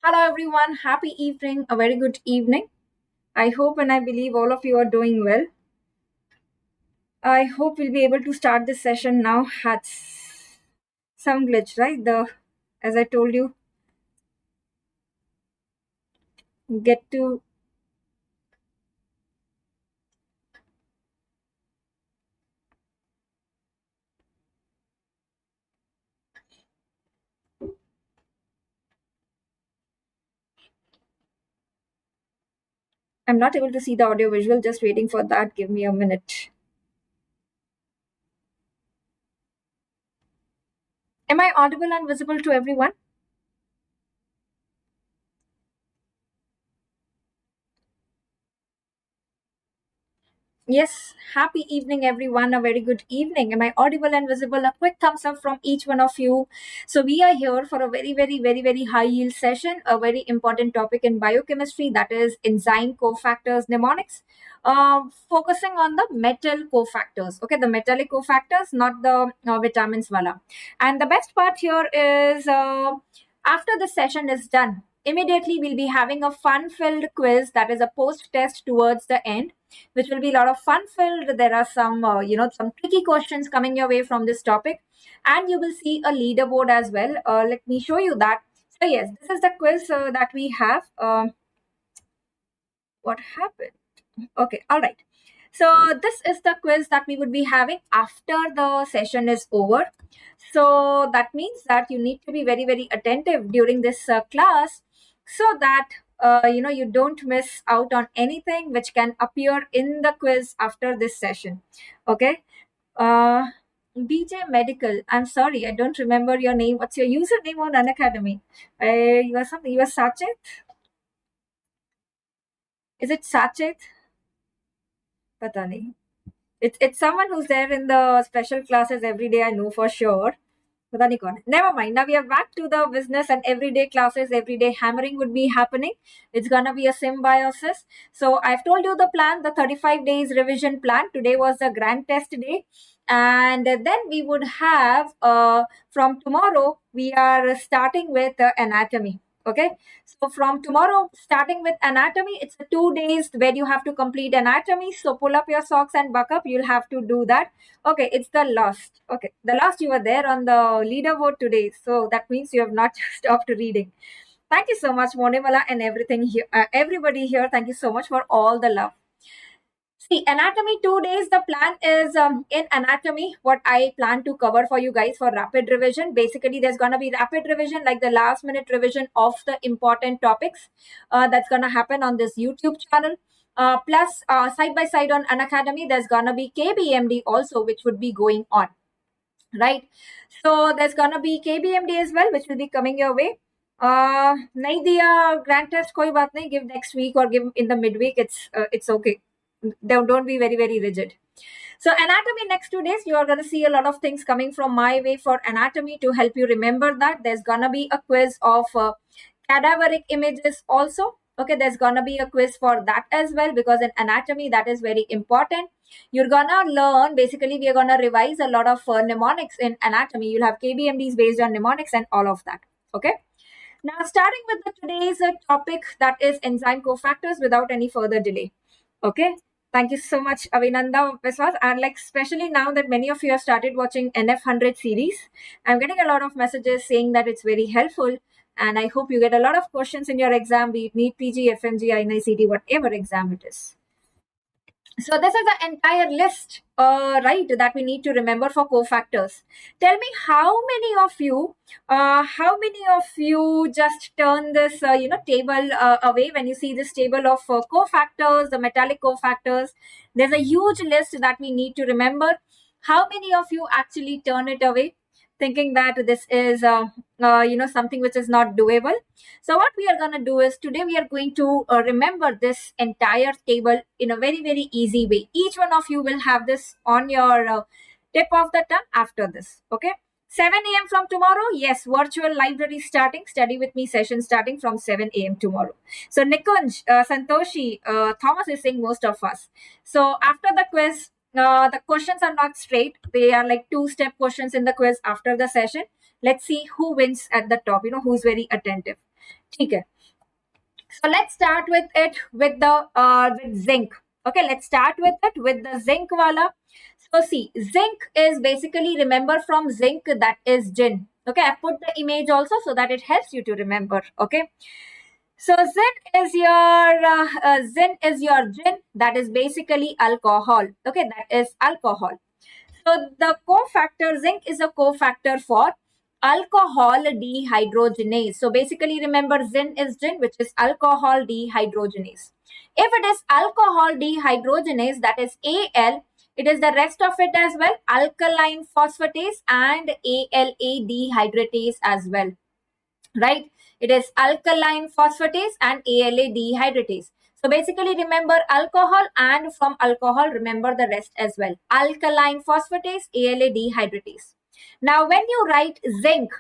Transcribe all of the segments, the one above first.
Hello, everyone. Happy evening. A very good evening. I hope and I believe all of you are doing well. I hope we'll be able to start this session now. Had some glitch, right? As I told you, get to. I'm not able to see the audio visual. Just waiting for that. Give me a minute. Am I audible and visible to everyone? Yes, happy evening, everyone. A very good evening. Am I audible and visible? A quick thumbs up from each one of you. So, we are here for a very high yield session, a very important topic in biochemistry, that is enzyme cofactors mnemonics, focusing on the metal cofactors. Okay, the metallic cofactors, not the vitamins wala. And the best part here is after the session is done, immediately we'll be having a fun filled quiz that is a post test towards the end, which will be a lot of fun filled. There are some, some tricky questions coming your way from this topic, and you will see a leaderboard as well. Let me show you that. So yes, this is the quiz that we have. What happened? Okay, all right. So this is the quiz that we would be having after the session is over. So that means that you need to be very attentive during this class, so that you don't miss out on anything which can appear in the quiz after this session. Okay. Uh, BJ Medical. I'm sorry, I don't remember your name. What's your username on Unacademy? You are something. You are Sachet. Is it Sachet? पता नहीं. It's someone who's there in the special classes every day. I know for sure. पता नहीं कौन है. Never mind. Now we are back to the business and everyday classes. Everyday hammering would be happening. It's gonna be a symbiosis. So I've told you the plan, the 35 days revision plan. Today was the grand test day, and then we would have from tomorrow we are starting with anatomy. Okay, so from tomorrow, starting with anatomy, it's 2 days where you have to complete anatomy. So pull up your socks and buck up. You'll have to do that. Okay, it's the last. Okay, the last you were there on the leaderboard today. So that means you have not stopped reading. Thank you so much, Monimala, and everything here, everybody here. Thank you so much for all the love. See, anatomy 2 days. The plan is in anatomy, what I plan to cover for you guys for rapid revision. Basically, there's going to be rapid revision, like the last minute revision of the important topics that's going to happen on this YouTube channel. Plus, side by side on Unacademy, there's going to be KBMD also, which would be going on. Right. So, there's going to be KBMD as well, which will be coming your way. नहीं दिया grand test कोई बात नहीं, give next week or give in the midweek. It's okay. Don't be very rigid. So anatomy, next 2 days you are going to see a lot of things coming from my way for anatomy to help you remember that. There's going to be a quiz of cadaveric images also. Okay, there's going to be a quiz for that as well, because in anatomy that is very important. You're going to learn, basically we are going to revise a lot of mnemonics in anatomy. You'll have KBMDs based on mnemonics and all of that. Okay. Now starting with today's topic, that is enzyme cofactors, without any further delay. Okay. Thank you so much, Avinanda Viswas. And like, especially now that many of you have started watching NF100 series, I'm getting a lot of messages saying that it's very helpful. And I hope you get a lot of questions in your exam, be it NEET PG, FMGE, AIIMS, whatever exam it is. So this is the entire list, right, that we need to remember for cofactors. Tell me how many of you just turn this, table away when you see this table of cofactors, the metallic cofactors. There's a huge list that we need to remember. How many of you actually turn it away, thinking that this is, something which is not doable? So what we are going to do is, today we are going to remember this entire table in a very easy way. Each one of you will have this on your tip of the tongue after this. Okay. 7 a.m. from tomorrow. Yes, virtual library starting. Study with me session starting from 7 a.m. tomorrow. So Nikunj, Santoshi, Thomas is saying most of us. So after the quiz, the questions are not straight. They are like 2-step questions in the quiz after the session. Let's see who wins at the top, who's very attentive. ठीक है. So let's start with it with the with zinc. Okay, let's start with it with the zinc wala. So see, zinc is basically, remember from zinc, that is gin. Okay, I put the image also so that it helps you to remember. Okay, so zin is your gin, that is basically alcohol. Okay, that is alcohol. So the cofactor zinc is a cofactor for alcohol dehydrogenase. So basically remember zin is gin, which is alcohol dehydrogenase. If it is alcohol dehydrogenase, that is Al, it is the rest of it as well, alkaline phosphatase and ALA dehydratase as well, right? It is alkaline phosphatase and ALA dehydratase. So basically remember alcohol, and from alcohol remember the rest as well. Alkaline phosphatase, ALA dehydratase. Now when you write zinc,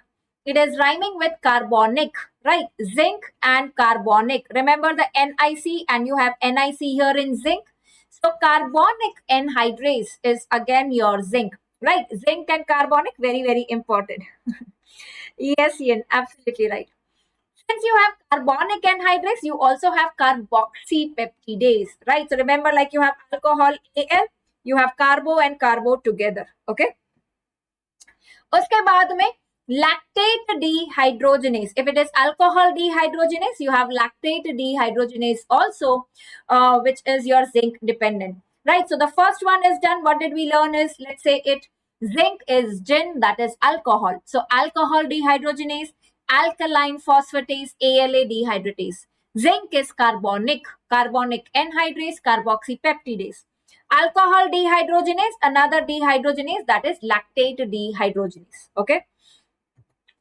it is rhyming with carbonic, right? Zinc and carbonic. Remember the NiC, and you have NiC here in zinc. So carbonic anhydrase is again your zinc, right? Zinc and carbonic, very, very important. Yes, Ian, absolutely right. Since you have carbonic anhydrase, you also have carboxypeptidase, right? So remember, like you have alcohol Al, you have carbo and carbo together. Okay. उसके बाद में lactate dehydrogenase. If it is alcohol dehydrogenase, you have lactate dehydrogenase also, which is your zinc dependent. Right. So the first one is done. What did we learn is, let's say it, zinc is gin, that is alcohol. So alcohol dehydrogenase, alkaline phosphatase, ALA dehydratase. Zinc is carbonic, carbonic anhydrase, carboxypeptidase. Alcohol dehydrogenase, another dehydrogenase, that is lactate dehydrogenase. Okay.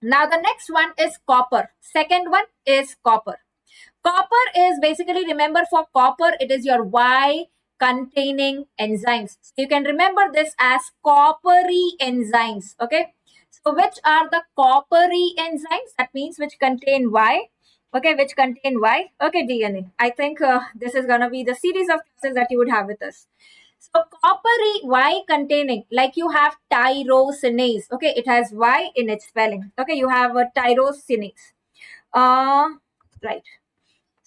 Now the next one is copper. Second one is copper. Copper is basically, remember for copper, it is your Y containing enzymes. So you can remember this as coppery enzymes. Okay. So which are the coppery enzymes? That means which contain Y. Okay, which contain Y. Okay, DNA. I think this is going to be the series of classes that you would have with us. So coppery Y containing, like you have tyrosinase. Okay, it has Y in its spelling. Okay, you have a tyrosinase. Right.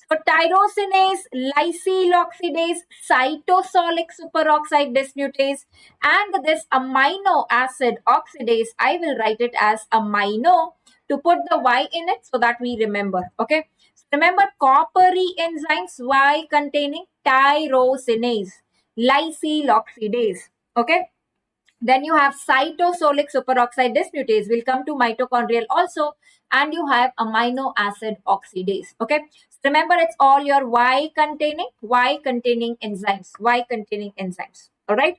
So tyrosinase, lysyl oxidase, cytosolic superoxide dismutase, and this amino acid oxidase, I will write it as amino to put the Y in it so that we remember. Okay. So remember coppery enzymes, Y containing tyrosinase, lysyl oxidase. Okay. Then you have cytosolic superoxide dismutase. We'll come to mitochondrial also. And you have amino acid oxidase. Okay. So remember, it's all your Y containing enzymes. Y containing enzymes. All right.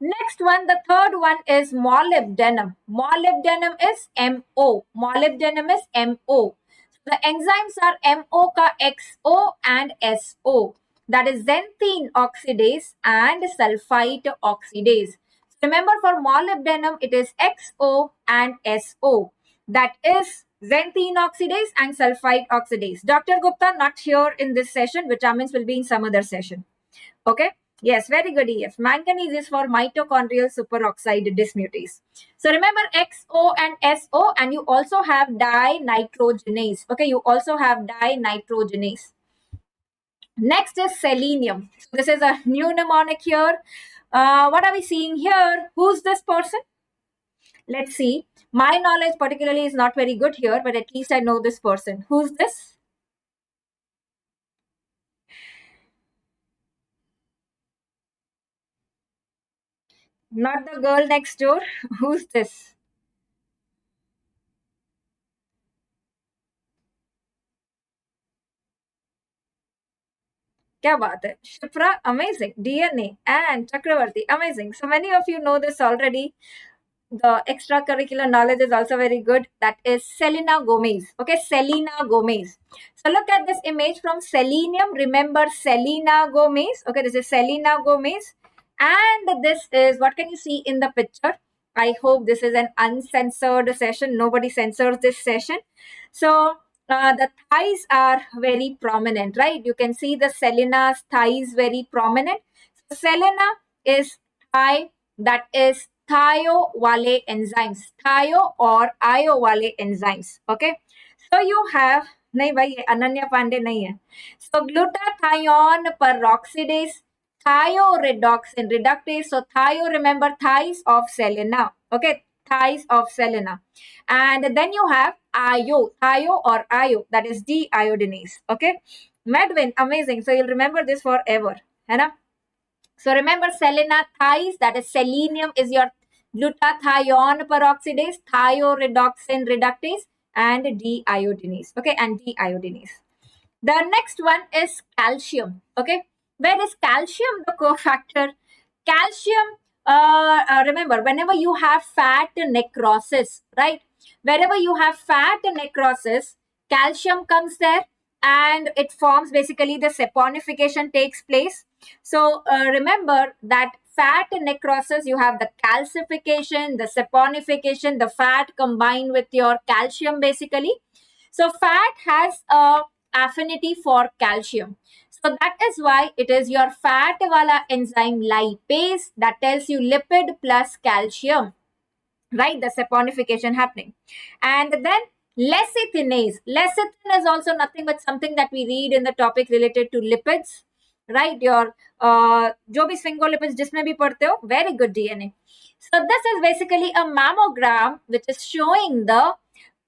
Next one, the third one is molybdenum. Molybdenum is MO. Molybdenum is MO. The enzymes are MO ka XO and SO. That is xanthine oxidase and sulfite oxidase. Remember for molybdenum, it is XO and SO. That is xanthine oxidase and sulfite oxidase. Dr. Gupta not here in this session. Vitamins will be in some other session. Okay. Yes, very good, EF. Manganese is for mitochondrial superoxide dismutase. So remember XO and SO, and you also have dinitrogenase. Okay, you also have dinitrogenase. Next is selenium. So this is a new mnemonic here. What are we seeing here? Who's this person? Let's see. My knowledge particularly is not very good here, but at least I know this person. Who's this? Not the girl next door. Who's this? क्या बात है? Shipra, amazing. DNA and Chakravarti, amazing. So many of you know this already. The extracurricular knowledge is also very good. That is Selena Gomez. Okay, Selena Gomez. So look at this image from selenium. Remember Selena Gomez. Okay, this is Selena Gomez. And this is, what can you see in the picture? I hope this is an uncensored session. Nobody censors this session. So the thighs are very prominent, right? You can see the Selena's thighs very prominent. So Selena is thigh, that is thio wale enzymes, thio or io wale enzymes. Okay. So you have नहीं भाई, ये अनन्या पांडे नहीं है. So glutathione peroxidase, thioredoxin reductase. So thio, remember thighs of selena. Okay, thighs of selena. And then you have thio or io, that is deiodinase. Okay, Medwin, amazing. So you'll remember this forever, है ना? So remember selena, thighs, that is selenium is your glutathione peroxidase, thioredoxin reductase, and deiodinase. Okay, and deiodinase. The next one is calcium. Okay, where is calcium the cofactor? Calcium, remember, whenever you have fat necrosis, right? Wherever you have fat necrosis, calcium comes there and it forms, basically the saponification takes place. So remember that fat necrosis, you have the calcification, the saponification, the fat combined with your calcium basically. So fat has a affinity for calcium. So that is why it is your fat wala enzyme lipase that tells you lipid plus calcium, right? The saponification happening. And then lecithinase. Lecithin is also nothing but something that we read in the topic related to lipids, right? Your जो भी sphingolipids जिसमें भी पढ़ते हो, very good DNA. So this is basically a mammogram which is showing the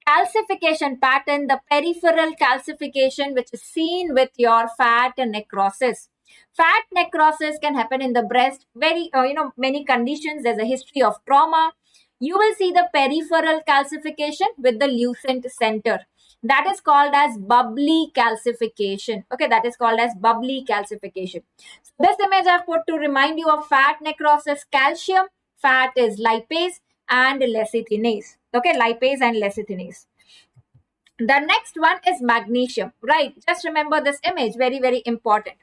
calcification pattern, the peripheral calcification which is seen with your fat necrosis. Fat necrosis can happen in the breast, very many conditions. There's a history of trauma. You will see the peripheral calcification with the lucent center. That is called as bubbly calcification. Okay, that is called as bubbly calcification. So this image I've put to remind you of fat necrosis, calcium. Fat is lipase and lecithinase. Okay, lipase and lecithinase. The next one is magnesium, right? Just remember this image, very, very important.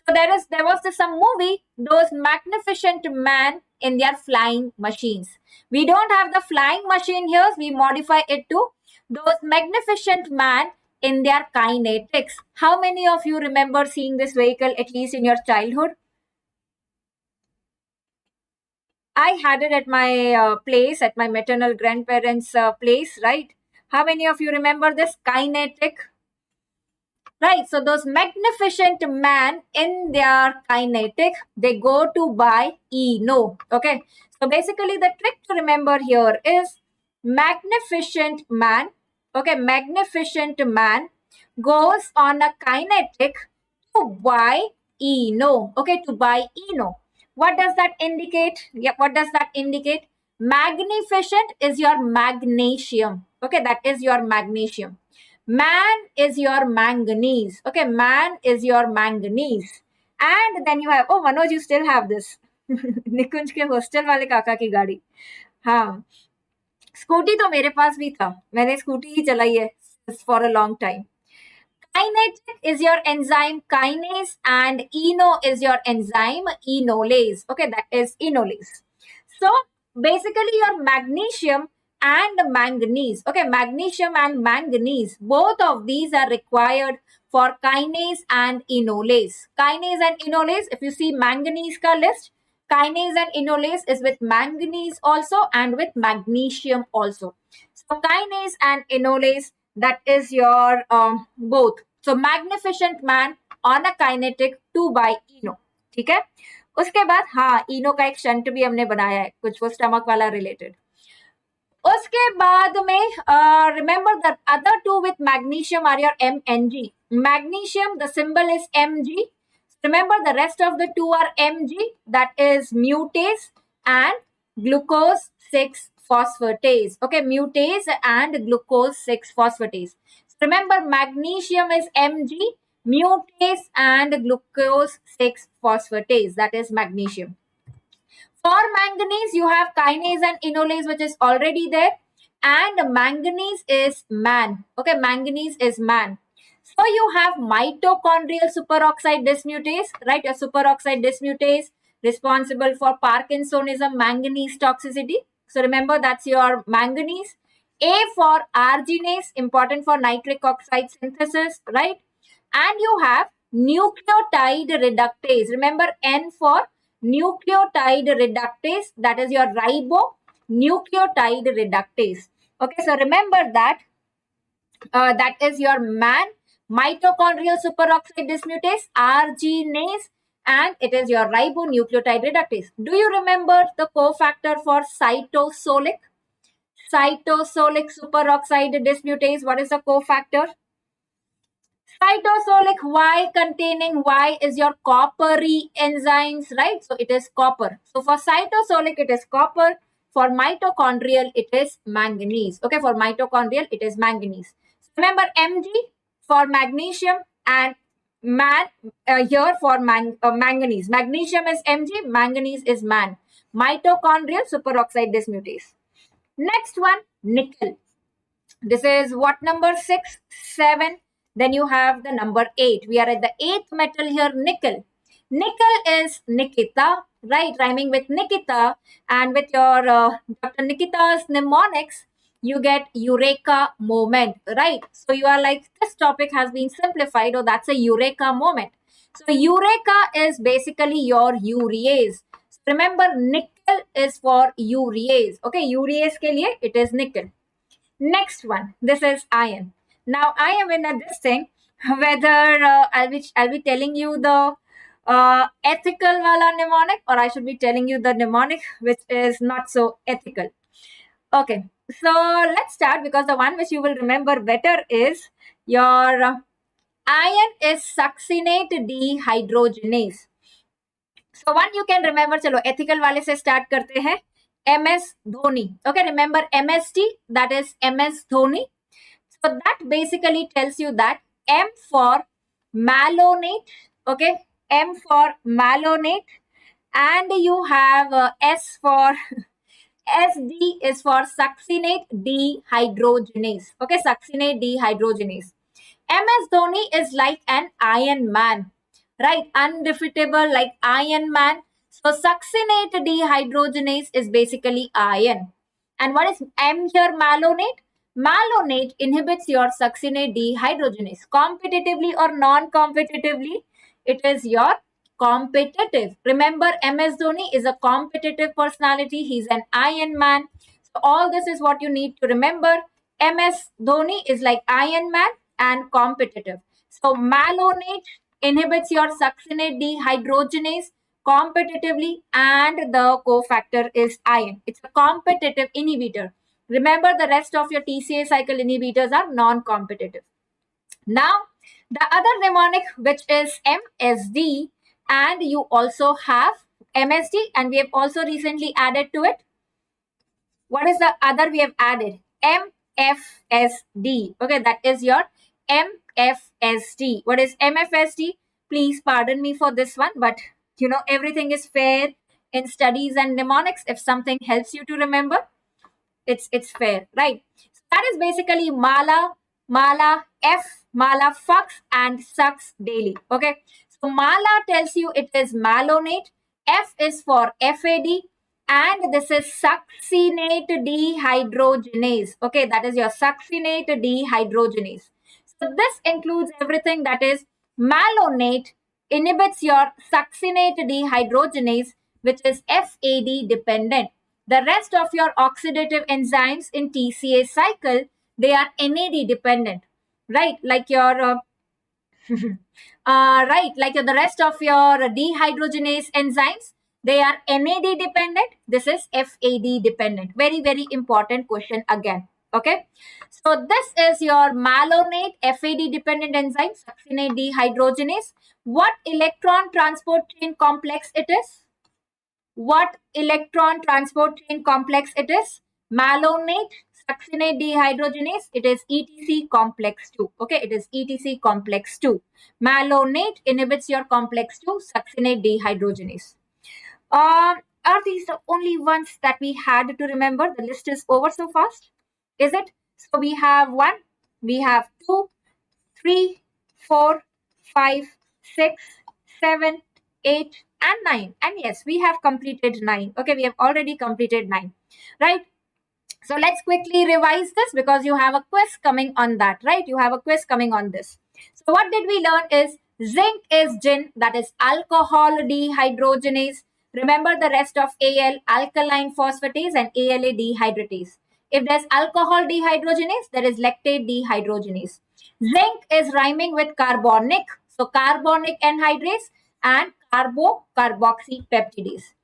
So there was some movie, those magnificent man in their flying machines. We don't have the flying machine here, we modify it to those magnificent man in their kinetics. How many of you remember seeing this vehicle at least in your childhood? I had it at my place, at my maternal grandparents' place, right? How many of you remember this kinetic? Right, so those magnificent man in their kinetic, they go to buy ENO. Okay, so basically the trick to remember here is magnificent man. Okay, magnificent man goes on a kinetic to buy ENO. Okay, to buy ENO. What does that indicate? Yeah, what does that indicate? Magnificent is your magnesium. Okay, that is your magnesium. Man is your manganese. Okay, man is your manganese. And then you have, oh Manoj, you still have this. निकुंज के hostel वाले काका की गाड़ी. हाँ, scooty तो मेरे पास भी था, मैंने स्कूटी ही चलाई है for a long time. Kinetic is your enzyme kinase and ENO is your enzyme enolase. Okay, that is enolase. So basically your magnesium and manganese. Okay, magnesium and manganese, both of these are required for kinase and enolase. Kinase and enolase, if you see manganese ka list, kinase and enolase is with manganese also and with magnesium also. So kinase and enolase, that is your both. So magnificent man on a kinetic 2 by ENO. ठीक है, उसके बाद हाँ इनो का एक shunt भी हमने बनाया है, कुछ वो स्टमक वाला रिलेटेड. उसके बाद में remember the other two with magnesium are your MNG. Magnesium, the symbol is Mg. Remember the rest of the two are Mg, that is mutase and glucose 6 phosphatase. Okay, mutase and glucose 6 phosphatase. Remember magnesium is Mg, mutase and glucose 6 phosphatase, that is magnesium. For manganese, you have kinase and enolase, which is already there. And manganese is man. Okay, manganese is man. So you have mitochondrial superoxide dismutase, right? Your superoxide dismutase responsible for Parkinsonism, manganese toxicity. So remember that's your manganese. A for arginase, important for nitric oxide synthesis, right? And you have nucleotide reductase. Remember N for nucleotide reductase, that is your ribonucleotide reductase. Okay, so remember that that is your MAN, mitochondrial superoxide dismutase, arginase, and it is your ribonucleotide reductase. Do you remember the cofactor for cytosolic? Cytosolic superoxide dismutase. What is the cofactor? Cytosolic Y containing Y is your coppery enzymes, right? So it is copper. So for cytosolic, it is copper. For mitochondrial, it is manganese. Okay, for mitochondrial, it is manganese. Remember Mg for magnesium and Man here for manganese. Magnesium is Mg, manganese is Man. Mitochondrial superoxide dismutase. Next one, nickel. This is what number 6, 7. Then you have the number 8. We are at the 8th metal here, nickel. Nickel is Nikita, right? Rhyming with Nikita. And with your Dr. Nikita's mnemonics, you get eureka moment, right? So you are like, this topic has been simplified, or that's a eureka moment. So eureka is basically your urease. So remember, nickel is for urease. Okay, urease ke liye it is nickel. Next one, this is iron. Now I am in this thing whether I'll be telling you the ethical wala mnemonic, or I should be telling you the mnemonic which is not so ethical. Okay, so let's start, because the one which you will remember better is your iron is succinate dehydrogenase. So one you can remember. चलो ethical वाले से start करते हैं. MS Dhoni. Okay, remember MST, that is MS Dhoni. So that basically tells you that M for malonate, okay, M for malonate, and you have S for SD is for succinate dehydrogenase. Okay, succinate dehydrogenase. MS Dhoni is like an Iron Man, right? Undefeatable like Iron Man. So succinate dehydrogenase is basically iron. And what is M here? Malonate. Malonate inhibits your succinate dehydrogenase. Competitively or non-competitively, it is your competitive. Remember, MS Dhoni is a competitive personality. He's an Iron Man. So all this is what you need to remember. MS Dhoni is like Iron Man and competitive. So malonate inhibits your succinate dehydrogenase competitively, and the cofactor is iron. It's a competitive inhibitor. Remember, the rest of your TCA cycle inhibitors are non-competitive. Now, the other mnemonic, which is MSD, and you also have MSD, and we have also recently added to it. What is the other we have added? MFSD. Okay, that is your MFSD. What is MFSD? Please pardon me for this one, but you know, everything is fair in studies and mnemonics. If something helps you to remember, it's fair, right? So that is basically Mala, F, Mala fucks and sucks daily. Okay. So Mala tells you it is malonate. F is for FAD, and this is succinate dehydrogenase. Okay, that is your succinate dehydrogenase. So this includes everything that is malonate inhibits your succinate dehydrogenase, which is FAD dependent. The rest of your oxidative enzymes in TCA cycle, they are NAD dependent, right? Like your the rest of your dehydrogenase enzymes, they are NAD dependent. This is FAD dependent. Very, very important question again. Okay. So this is your malonate FAD dependent enzyme, succinate dehydrogenase. What electron transport chain complex it is? What electron transport chain complex it is? Malonate succinate dehydrogenase. It is ETC complex 2. Okay, it is ETC complex 2. Malonate inhibits your complex 2 succinate dehydrogenase. Are these the only ones that we had to remember? The list is over so fast. Is it? So we have 1, we have 2, 3, 4, 5, 6, 7, 8, and 9. And yes, we have completed 9. Okay, we have already completed 9. Right? So let's quickly revise this, because you have a quiz coming on that, right? You have a quiz coming on this. So what did we learn is zinc is gin, that is alcohol dehydrogenase. Remember the rest of Al, alkaline phosphatase, and ALA dehydratase. If there's alcohol dehydrogenase, there is lactate dehydrogenase. Zinc is rhyming with carbonic. So carbonic anhydrase and carboxy peptidase.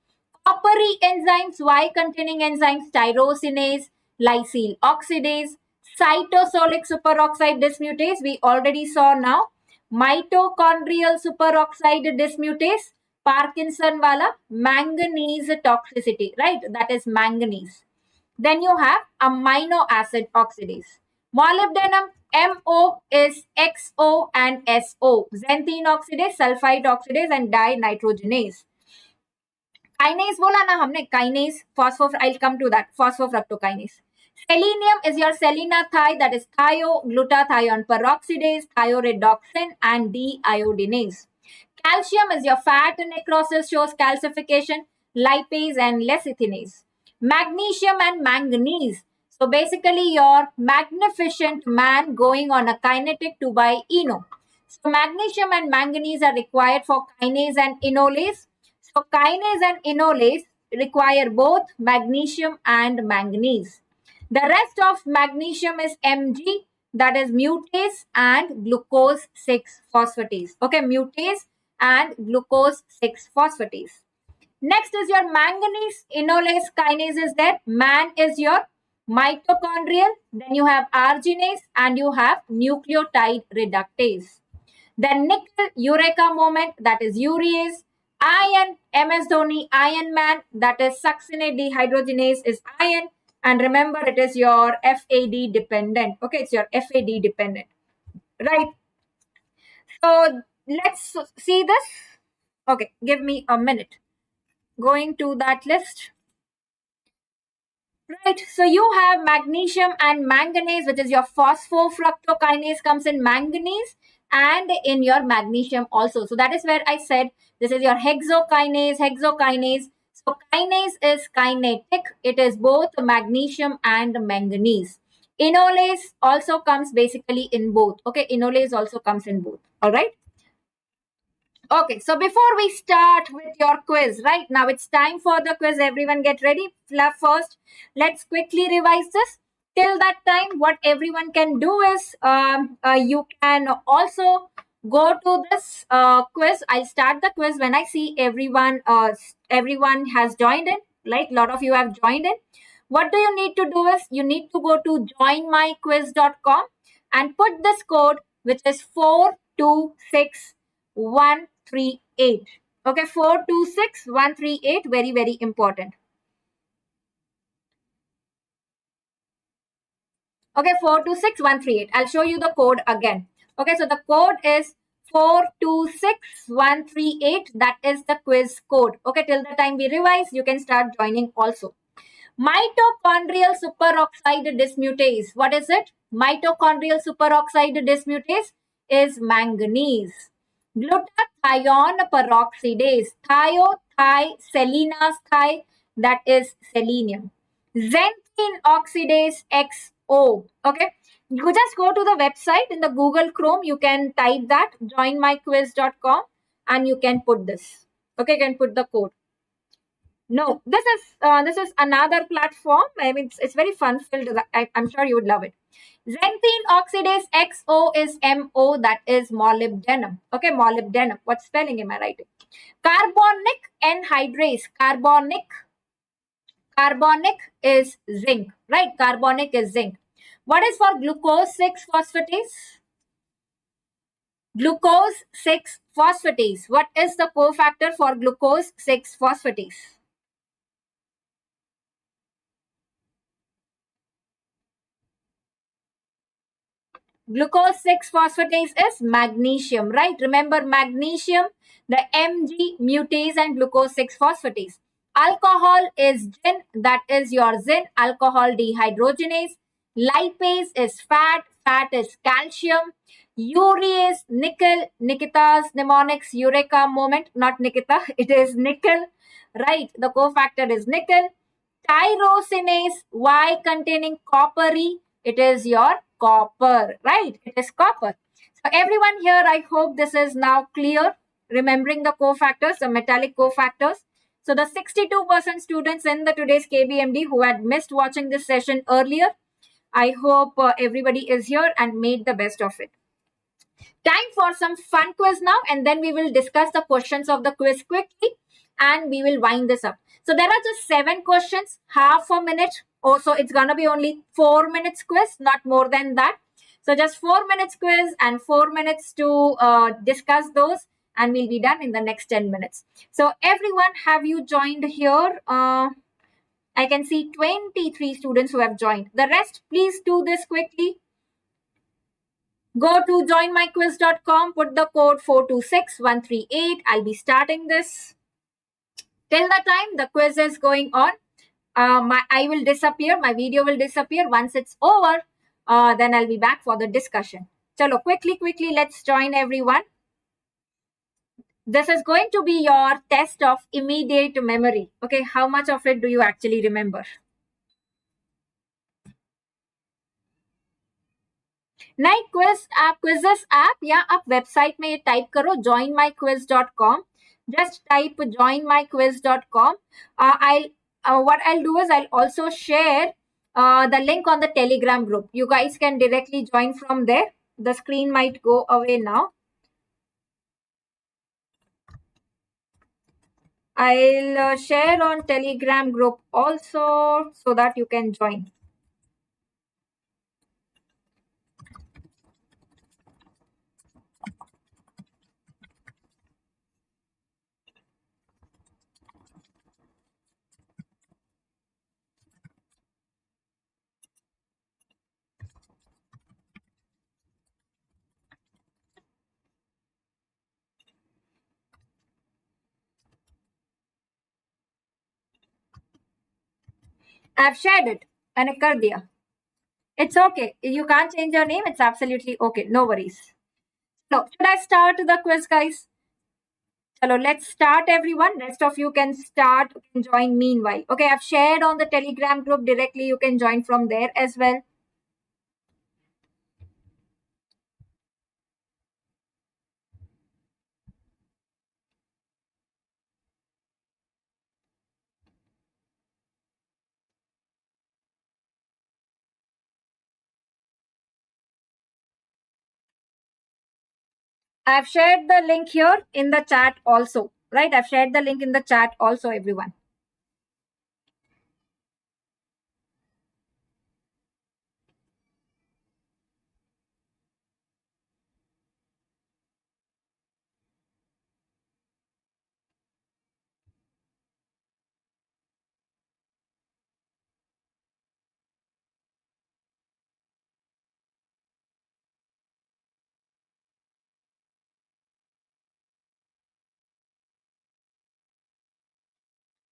Coppery enzymes, Y-containing enzymes, tyrosinase, lysyl oxidase, cytosolic superoxide dismutase, we already saw now. Mitochondrial superoxide dismutase, Parkinson wala, manganese toxicity, right? That is manganese. Then you have amino acid oxidase. Molybdenum, MO is XO and SO. Xanthine oxidase, sulfide oxidase, and dinitrogenase. Kinase बोला ना हमने, kinase, I'll come to that, phosphofructokinase. Selenium is your selenothioate, that is thioglutathione peroxidase, thioredoxin, and deiodinase. Calcium is your fat necrosis, shows calcification, lipase and lecithinase. Magnesium and manganese. So basically your magnificent man going on a kinetic 2 by eno. So magnesium and manganese are required for kinase and enolase. So kinase and enolase require both magnesium and manganese. The rest of magnesium is Mg, that is mutase and glucose 6 phosphatase. Okay, mutase and glucose 6 phosphatase. Next is your manganese enolase kinase is there. Man is your mitochondrial. Then you have arginase and you have nucleotide reductase. Then nickel eureka moment, that is urease. Iron, MS Dhoni, iron man, that is succinate dehydrogenase is iron. And remember, it is your FAD dependent. Okay, it's your FAD dependent. Right. So let's see this. Okay, give me a minute. Going to that list. Right, so you have magnesium and manganese, which is your phosphofructokinase comes in manganese and in your magnesium also. So that is where I said this is your hexokinase. So kinase is kinetic. It is both magnesium and manganese. Enolase also comes basically in both. Okay, enolase also comes in both. All right. Okay, so before we start with your quiz, right now it's time for the quiz. Everyone get ready. First, let's quickly revise this. Till that time, what everyone can do is you can also go to this quiz. I'll start the quiz when I see everyone has joined in. Like a lot of you have joined in. What do you need to do is you need to go to joinmyquiz.com and put this code, which is 426138. Okay, 426138, very, very important. Okay, 426138. I'll show you the code again. Okay, so the code is 426138. That is the quiz code. Okay, till the time we revise, you can start joining also. Mitochondrial superoxide dismutase. What is it? Mitochondrial superoxide dismutase is manganese. Glutathione peroxidase, selena's thigh, that is selenium. Xanthine oxidase XO. Okay, you just go to the website in the Google Chrome. You can type that joinmyquiz.com and you can put this. Okay, you can put the code. No, this is another platform. I mean, it's very fun filled. I'm sure you would love it. Xanthine oxidase XO is MO, that is molybdenum. Okay, molybdenum. What spelling am I writing? Carbonic anhydrase. Carbonic is zinc, right? Carbonic is zinc. What is for glucose 6 phosphatase? Glucose 6 phosphatase. What is the cofactor for glucose 6 phosphatase? Glucose 6 phosphatase is magnesium, right? Remember magnesium, the Mg mutase and glucose 6 phosphatase. Alcohol is gin, that is your zin, alcohol dehydrogenase. Lipase is fat is calcium. Urease, nickel, Nikita's mnemonics, eureka moment, not Nikita, it is nickel, right? The cofactor is nickel. Tyrosinase, Y containing coppery, it is your copper, right? It is copper. So everyone here, I hope this is now clear. Remembering the cofactors, the metallic cofactors. So the 62% students in the today's KBMD who had missed watching this session earlier, I hope everybody is here and made the best of it. Time for some fun quiz now, and then we will discuss the questions of the quiz quickly and we will wind this up. So there are just 7 questions, half a minute. Also, it's gonna be only 4 minutes quiz, not more than that. So just 4 minutes quiz and 4 minutes to discuss those, and we'll be done in the next 10 minutes. So everyone, have you joined here? I can see 23 students who have joined. The rest, please do this quickly. Go to joinmyquiz.com, put the code 426138. I'll be starting this. Till the time the quiz is going on, I will disappear, my video will disappear. Once it's over, then I'll be back for the discussion. Chalo, quickly, let's join everyone. This is going to be your test of immediate memory. Okay, how much of it do you actually remember? नहीं quiz app quizzes app या आप website में ये type करो joinmyquiz.com. Just type joinmyquiz.com. What I'll do is I'll also share the link on the Telegram group. You guys can directly join from there. The screen might go away now. I'll share on Telegram group also so that you can join. I've shared it. मैंने कर दिया. It's okay. You can't change your name. It's absolutely okay. No worries. So, should I start the quiz, guys? Hello, let's start, everyone. Rest of you can start, can join meanwhile. Okay, I've shared on the Telegram group directly. You can join from there as well. I've shared the link here in the chat also, right? I've shared the link in the chat also, everyone.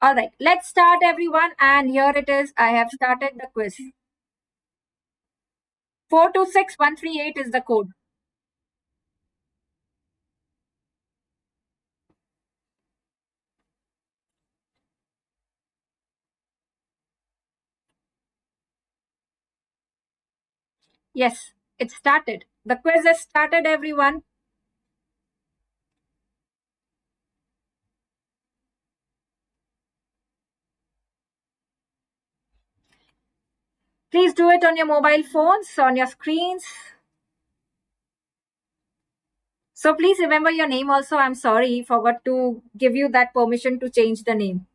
All right, let's start, everyone. And here it is. I have started the quiz. 426138 is the code. Yes, it started. The quiz has started, everyone. Please do it on your mobile phones, on your screens. So please remember your name also. I'm sorry, forgot to give you that permission to change the name.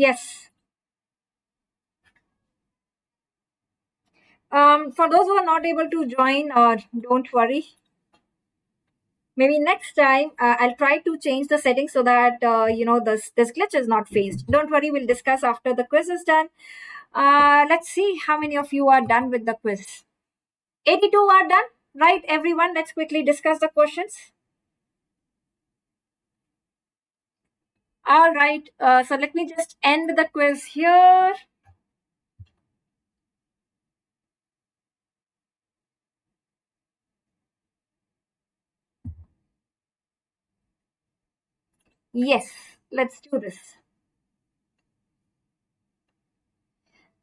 Yes. For those who are not able to join, don't worry. Maybe next time I'll try to change the settings so that this glitch is not faced. Don't worry, we'll discuss after the quiz is done. Let's see how many of you are done with the quiz. 82 are done, right? Everyone, let's quickly discuss the questions. All right. So let me just end the quiz here. Yes, let's do this.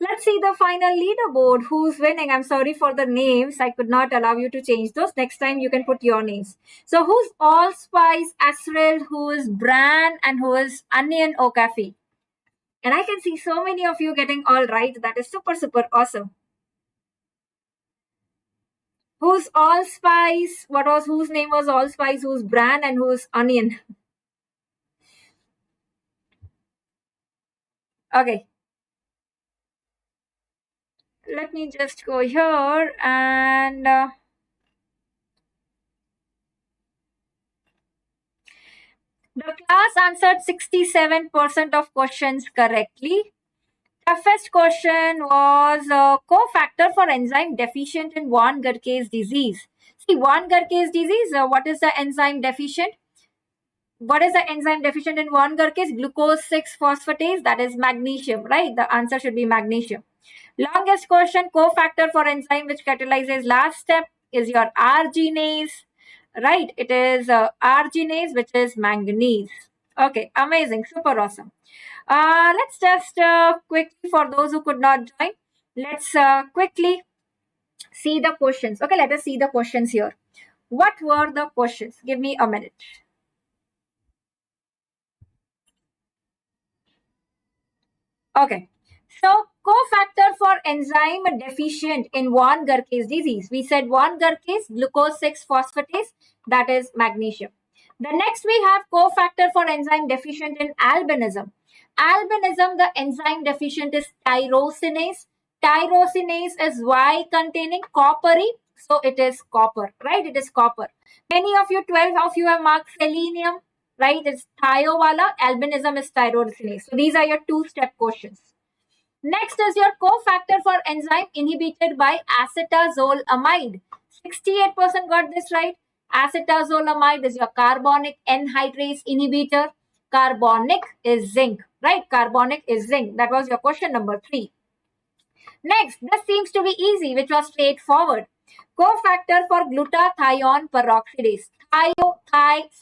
Let's see the final leaderboard. Who's winning? I'm sorry for the names. I could not allow you to change those. Next time you can put your names. So who's Allspice, Asriel, who is Bran, and who is Onion Okafi? And I can see so many of you getting all right. That is super, super awesome. Who's Allspice? Whose name was Allspice? Who's Bran and who's Onion? Okay. Let me just go here and the class answered 67% of questions correctly. Toughest question was cofactor for enzyme deficient in von Gurke's disease. See, von Gurke's disease, what is the enzyme deficient? What is the enzyme deficient in von Gurke's? Glucose 6 phosphatase, that is magnesium, right? The answer should be magnesium. Longest question, cofactor for enzyme which catalyzes last step is your arginase, right? It is arginase, which is manganese. Okay, amazing, super awesome. Let's just quickly, for those who could not join, let's quickly see the questions. Okay, let us see the questions here. What were the questions? Give me a minute. Okay, so cofactor for enzyme deficient in von Gurke's disease. We said von Gurke's glucose 6 phosphatase, that is magnesium. The next we have cofactor for enzyme deficient in albinism. Albinism, the enzyme deficient is tyrosinase. Tyrosinase is Y containing coppery, so it is copper, right? It is copper. Many of you, 12 of you have marked selenium, right? It's thiowala, albinism is tyrosinase. So these are your two-step questions. Next is your cofactor for enzyme inhibited by acetazolamide. 68% got this right. Acetazolamide is your carbonic anhydrase inhibitor. Carbonic is zinc, right? Carbonic is zinc. That was your question number 3. Next, this seems to be easy, which was straightforward. Cofactor for glutathione peroxidase.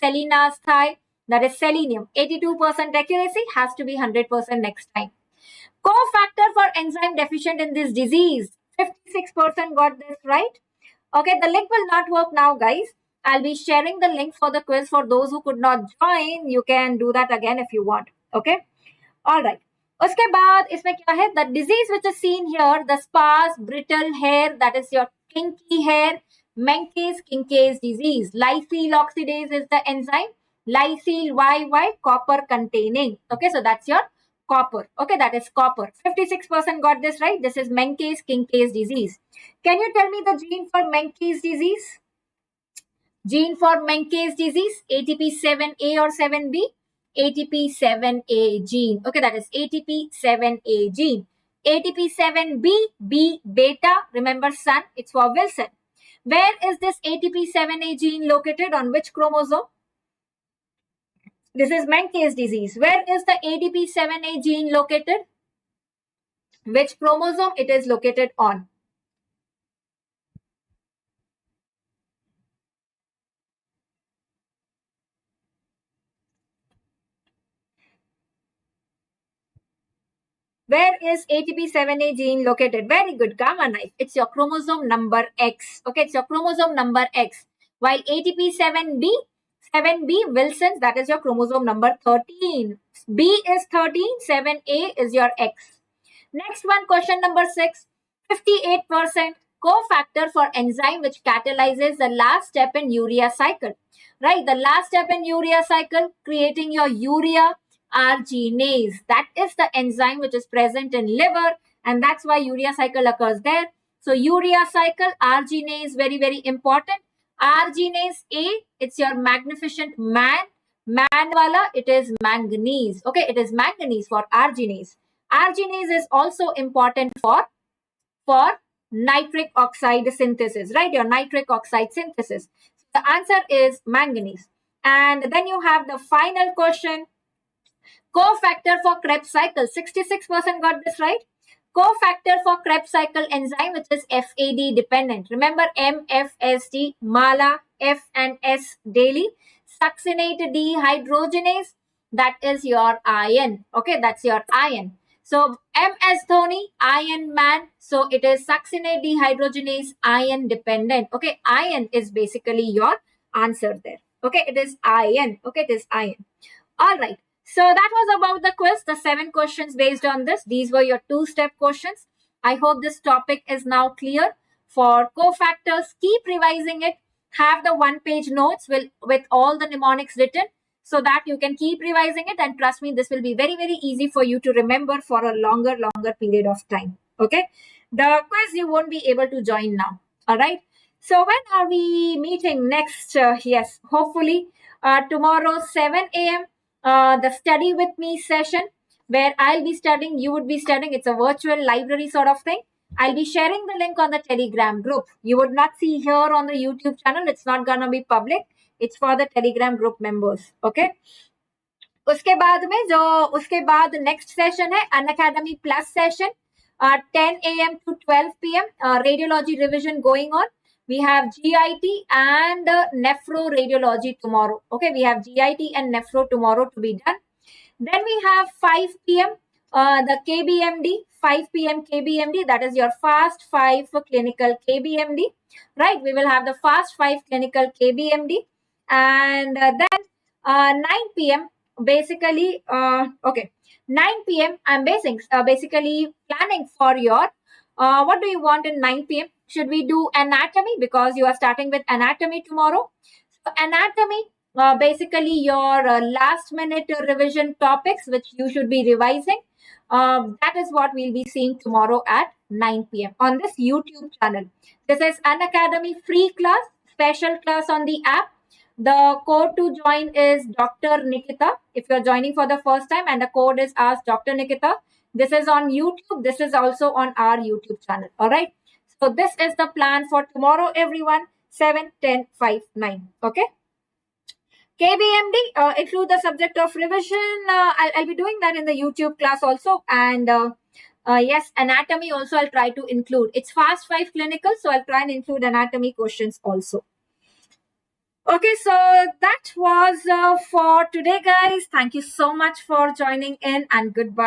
Selenase, that is selenium. 82% accuracy, has to be 100% next time. Cofactor for enzyme deficient in this disease. 56% got this right. Okay, the link will not work now, guys. I'll be sharing the link for the quiz for those who could not join. You can do that again if you want. Okay. All right. उसके बाद इसमें क्या है? The disease which is seen here, the sparse, brittle hair, that is your kinky hair, Menkes Kincaid's disease. Lysyl oxidase is the enzyme. Lysyl YY, copper containing. Okay, so that's your copper. Okay, that is copper. 56% got this right. This is Menkes Kincaid's disease. Can you tell me the gene for Menkes disease? Gene for Menkes disease, ATP7A or 7B? ATP7A gene. Okay, that is ATP7A gene. ATP7B, B beta, remember son, it's for Wilson. Where is this ATP7A gene located? On which chromosome? This is Menkes disease. Where is the ATP7A gene located? Which chromosome it is located on? Where is ATP7A gene located? Very good, gamma knife. It's your chromosome number X. Okay, it's your chromosome number X. While ATP7B, 7B, Wilson's, that is your chromosome number 13. B is 13, 7A is your X. Next one, question number 6. 58% cofactor for enzyme which catalyzes the last step in urea cycle. Right, the last step in urea cycle, creating your urea, arginase. That is the enzyme which is present in liver, and that's why urea cycle occurs there. So urea cycle, arginase, very, very important. Arginase A, it's your magnificent man. Man wala, it is manganese. Okay, it is manganese for arginase. Arginase is also important for nitric oxide synthesis, right? Your nitric oxide synthesis. The answer is manganese. And then you have the final question. Cofactor for Krebs cycle. 66% got this right. Cofactor for Krebs cycle enzyme, which is FAD dependent. Remember MFSD, Mala, F and S daily. Succinate dehydrogenase, that is your iron. Okay, that's your iron. So MS Dhoni, iron man. So it is succinate dehydrogenase, iron dependent. Okay, iron is basically your answer there. Okay, it is iron. Okay, it is iron. All right. So that was about the quiz, the 7 questions based on this. These were your 2-step questions. I hope this topic is now clear. For cofactors, keep revising it. Have the 1-page notes with all the mnemonics written so that you can keep revising it. And trust me, this will be very, very easy for you to remember for a longer period of time. Okay. The quiz you won't be able to join now. All right. So when are we meeting next? Yes, hopefully tomorrow 7 a.m. The study with me session where I'll be studying, you would be studying. It's a virtual library sort of thing. I'll be sharing the link on the Telegram group. You would not see here on the YouTube channel. It's not going to be public. It's for the Telegram group members. Okay. उसके बाद next session है Unacademy Plus session, 10 a.m. to 12 p.m. Radiology revision going on. We have GIT and nephro radiology tomorrow. Okay, we have GIT and nephro tomorrow to be done. Then we have 5 p.m. The KBMD, 5 p.m. KBMD, that is your fast 5 for clinical KBMD, right? We will have the fast 5 clinical KBMD, and then 9 p.m. basically, 9 p.m. I'm basically planning for your, what do you want in 9 p.m.? Should we do anatomy because you are starting with anatomy tomorrow? So anatomy, basically your last minute revision topics which you should be revising. That is what we'll be seeing tomorrow at 9 p.m. on this YouTube channel. This is Unacademy free class, special class on the app. The code to join is Dr. Nikita if you're joining for the first time, and the code is Ask Dr. Nikita. This is on YouTube. This is also on our YouTube channel. All right. So this is the plan for tomorrow, everyone. 7, 10, 5, 9. Okay. KBMD, include the subject of revision. I'll be doing that in the YouTube class also. And yes, anatomy also I'll try to include. It's fast 5 clinical, so I'll try and include anatomy questions also. Okay, so that was for today, guys. Thank you so much for joining in, and goodbye.